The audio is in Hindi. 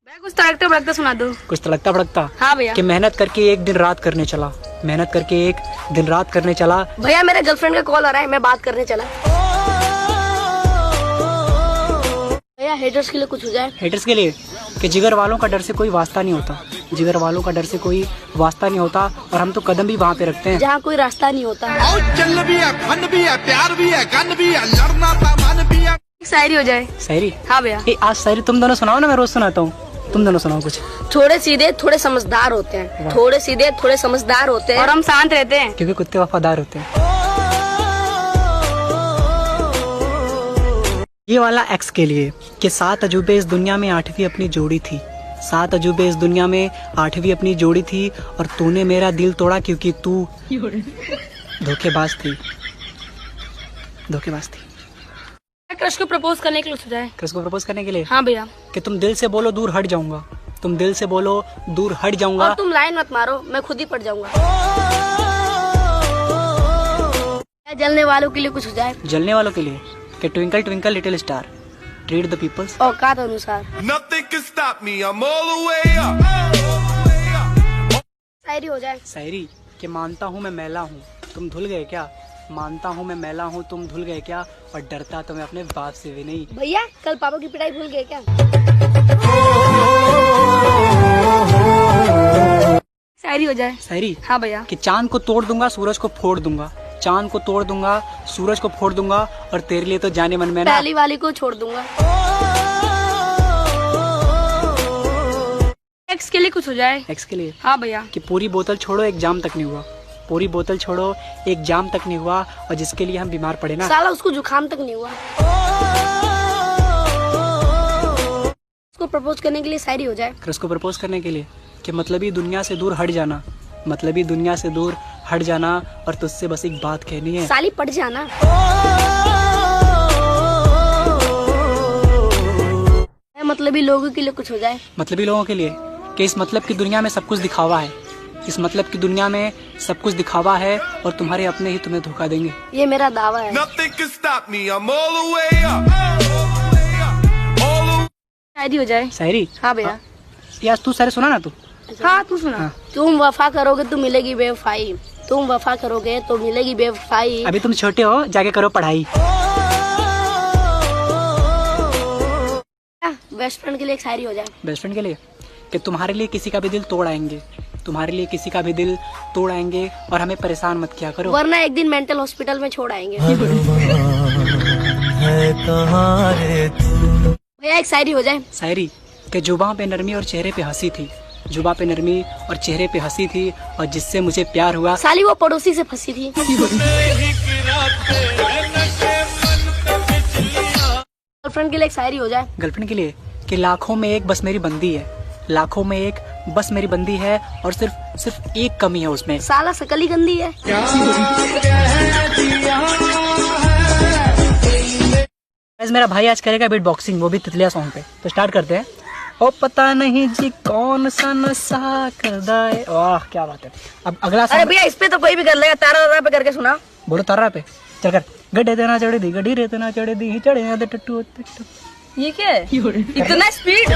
मैं कुछ तड़कता भड़कता सुना दो। कुछ तड़कता भड़कता। हाँ भैया। कि मेहनत करके एक दिन रात करने चला, मेहनत करके एक दिन रात करने चला। भैया मेरे गर्लफ्रेंड का कॉल आ रहा है, मैं बात करने चला। भैया हेटर्स के लिए कुछ हो जाए। हेटर्स के लिए कि जिगर वालों का डर से कोई वास्ता नहीं होता, जिगर वालों का डर से कोई वास्ता नहीं होता। और हम तो कदम भी वहाँ पे रखते हैं जहाँ कोई रास्ता नहीं होता। चल भी है, फन भी है, प्यार भी है, गन भी है, लड़ना सामान भी है। शायरी हो जाए। शायरी? हाँ भैया। आज शायरी तुम दोनों सुनाओ ना, मैं रोज सुनाता हूँ। तुम दोनों सुनाओ कुछ। थोड़े सीधे थोड़े समझदार होते हैं, थोड़े सीधे थोड़े समझदार होते हैं, और हम शांत रहते हैं क्योंकि कुत्ते वफादार होते हैं। ये वाला एक्स के लिए कि 7 अजूबे इस दुनिया में 8वीं अपनी जोड़ी थी, 7 अजूबे इस दुनिया में 8वीं अपनी जोड़ी थी। और तूने मेरा दिल तोड़ा क्योंकि तू धोखेबाज थी, धोखेबाज थी। क्रश को प्रपोज करने के लिए सोचा है। क्रश को प्रपोज करने के लिए? हाँ भैया। कि तुम दिल से बोलो दूर हट जाऊंगा, तुम दिल से बोलो दूर हट जाऊंगा। और तुम लाइन मत मारो, मैं खुद ही पड़ जाऊंगा। जलने वालों के लिए कुछ हो जाए। जलने वालों के लिए कि twinkle twinkle little star, treat the peoples औकात अनुसार। Nothing can stop me, I'm all the way up. शायरी हो जाए। शायरी कि मानता हूँ मैं मैला हूँ, तुम धुल गए क्या, मानता हूँ मैं मैला हूँ तुम धुल गए क्या। और डरता तो मैं अपने बाप से भी नहीं। भैया कल पापा की पिटाई भूल गए क्या। शायरी हो जाए। शायरी? हाँ भैया। कि चांद को तोड़ दूंगा सूरज को फोड़ दूंगा, चांद को तोड़ दूंगा सूरज को फोड़ दूंगा। और तेरे लिए तो जाने मन में ना पहली वाली को छोड़ दूंगा। एक्स के लिए कुछ हो जाए। एक्स के लिए? हाँ भैया। कि पूरी बोतल छोड़ो एक जाम तक नहीं हुआ, पूरी बोतल छोड़ो एक जाम तक नहीं हुआ। और जिसके लिए हम बीमार पड़े ना, साला उसको जुकाम तक नहीं हुआ। उसको प्रपोज करने के लिए शायरी हो जाए। उसको प्रपोज करने के लिए कि मतलबी दुनिया से दूर हट जाना, मतलबी दुनिया से दूर हट जाना। और तुझसे बस एक बात कहनी है, साली पड़ जाना। मतलबी लोगों के लिए कुछ हो जाए। मतलबी लोगों के लिए कि इस मतलब की दुनिया में सब कुछ दिखावा है, इस मतलब की दुनिया में सब कुछ दिखावा है। और तुम्हारे अपने ही तुम्हें धोखा देंगे, ये मेरा दावा है। Nothing can stop me, I'm all the way up. शायरी हो जाए। शायरी? हाँ भैया। यार तू सारे सुना ना तू। हाँ तू सुना। हाँ। तुम वफा करोगे तो मिलेगी बेवफाई, तुम वफा करोगे तो मिलेगी बेवफाई। अभी तुम छोटे हो, जाके करो पढ़ाई। बेस्ट फ्रेंड के लिए एक शायरी हो जाए। बेस्ट फ्रेंड के लिए कि तुम्हारे लिए किसी का भी दिल तोड़ आएंगे, तुम्हारे लिए किसी का भी दिल तोड़ आएंगे। और हमें परेशान मत किया करो, वरना एक दिन मेंटल हॉस्पिटल में छोड़ आएंगे। भैया एक शायरी हो जाए। शायरी कि जुबां पे नरमी और चेहरे पे हंसी थी, जुबां पे नरमी और चेहरे पे हंसी थी। और जिससे मुझे प्यार हुआ, साली वो पड़ोसी से फंसी थी। गर्लफ्रेंड के लिए एक शायरी हो जाए। गर्लफ्रेंड के लिए कि लाखों में एक बस मेरी बंदी है, लाखों में एक बस मेरी बंदी है। और सिर्फ एक कमी है उसमें, साला शकल ही गंदी है। मेरा भाई आज करेगा बीट बॉक्सिंग, वो भी तितलिया सॉन्ग पे। तो स्टार्ट करते हैं। ओ पता नहीं जी कौन सा नशा करदा है। वाह क्या बात है। अब अगला अरे भैया इस पे तो कोई भी कर लेगा, तारा पे करके सुना। बोलो तारा पे चल कर। गड्ढे देना चढ़े दी, गड्ढी रेतना चढ़े दी, चढ़े टट्टू। ये क्या है? इतना स्पीड।